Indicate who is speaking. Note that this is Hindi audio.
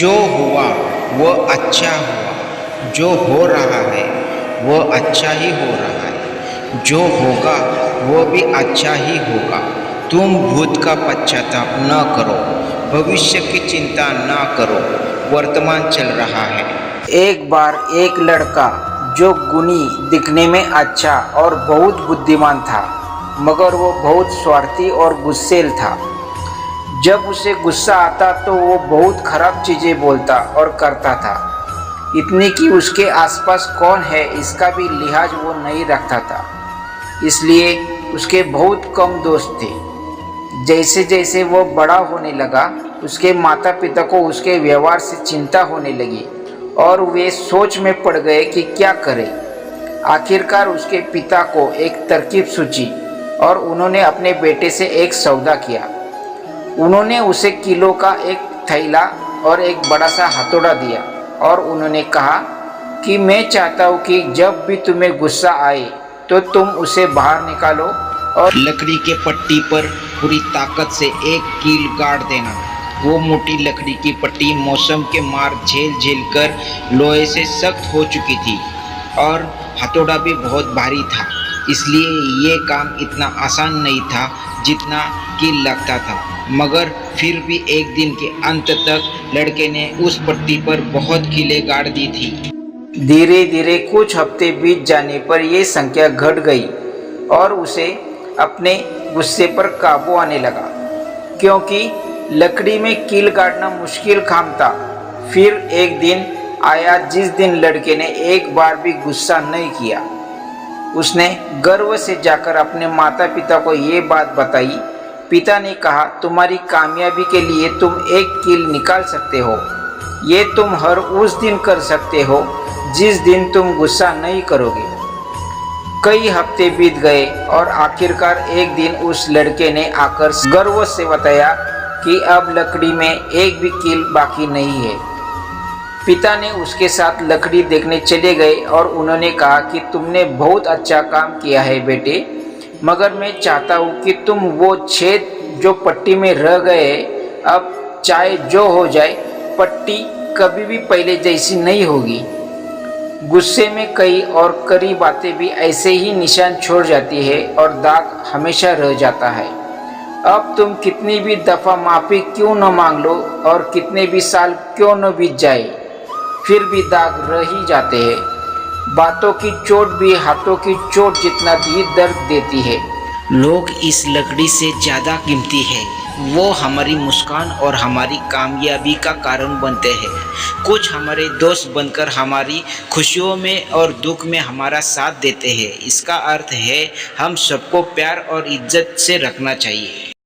Speaker 1: जो हुआ वह अच्छा हुआ, जो हो रहा है वह अच्छा ही हो रहा है, जो होगा वह भी अच्छा ही होगा। तुम भूत का पश्चाताप न करो, भविष्य की चिंता न करो, वर्तमान चल रहा है।
Speaker 2: एक बार एक लड़का जो गुणी, दिखने में अच्छा और बहुत बुद्धिमान था, मगर वो बहुत स्वार्थी और गुस्सैल था। जब उसे गुस्सा आता तो वो बहुत खराब चीज़ें बोलता और करता था, इतनी कि उसके आसपास कौन है इसका भी लिहाज वो नहीं रखता था। इसलिए उसके बहुत कम दोस्त थे। जैसे जैसे वो बड़ा होने लगा, उसके माता पिता को उसके व्यवहार से चिंता होने लगी और वे सोच में पड़ गए कि क्या करें। आखिरकार उसके पिता को एक तरकीब सूझी और उन्होंने अपने बेटे से एक सौदा किया। उन्होंने उसे किलो का एक थैला और एक बड़ा सा हथौड़ा दिया और उन्होंने कहा कि मैं चाहता हूँ कि जब भी तुम्हें गुस्सा आए तो तुम उसे बाहर निकालो और
Speaker 1: लकड़ी के पट्टी पर पूरी ताकत से एक कील गाड़ देना। वो मोटी लकड़ी की पट्टी मौसम के मार झेल झेल कर लोहे से सख्त हो चुकी थी और हथौड़ा भी बहुत भारी था, इसलिए ये काम इतना आसान नहीं था जितना कील लगता था। मगर फिर भी एक दिन के अंत तक लड़के ने उस पट्टी पर बहुत कीलें गाड़ दी थी।
Speaker 2: धीरे धीरे कुछ हफ्ते बीत जाने पर यह संख्या घट गई और उसे अपने गुस्से पर काबू आने लगा, क्योंकि लकड़ी में कील गाड़ना मुश्किल काम था। फिर एक दिन आया जिस दिन लड़के ने एक बार भी गुस्सा नहीं किया। उसने गर्व से जाकर अपने माता पिता को ये बात बताई। पिता ने कहा, तुम्हारी कामयाबी के लिए तुम एक कील निकाल सकते हो। ये तुम हर उस दिन कर सकते हो जिस दिन तुम गुस्सा नहीं करोगे। कई हफ्ते बीत गए और आखिरकार एक दिन उस लड़के ने आकर गर्व से बताया कि अब लकड़ी में एक भी कील बाकी नहीं है। पिता ने उसके साथ लकड़ी देखने चले गए और उन्होंने कहा कि तुमने बहुत अच्छा काम किया है बेटे, मगर मैं चाहता हूँ कि तुम वो छेद जो पट्टी में रह गए, अब चाहे जो हो जाए पट्टी कभी भी पहले जैसी नहीं होगी। गुस्से में कई और कड़ी बातें भी ऐसे ही निशान छोड़ जाती है और दाग हमेशा रह जाता है। अब तुम कितनी भी दफ़ा माफ़ी क्यों न मांग लो और कितने भी साल क्यों न बीत जाए, फिर भी दाग रह ही जाते हैं। बातों की चोट भी हाथों की चोट जितना भी दर्द देती है।
Speaker 1: लोग इस लकड़ी से ज़्यादा कीमती है। वो हमारी मुस्कान और हमारी कामयाबी का कारण बनते हैं। कुछ हमारे दोस्त बनकर हमारी खुशियों में और दुख में हमारा साथ देते हैं। इसका अर्थ है हम सबको प्यार और इज्जत से रखना चाहिए।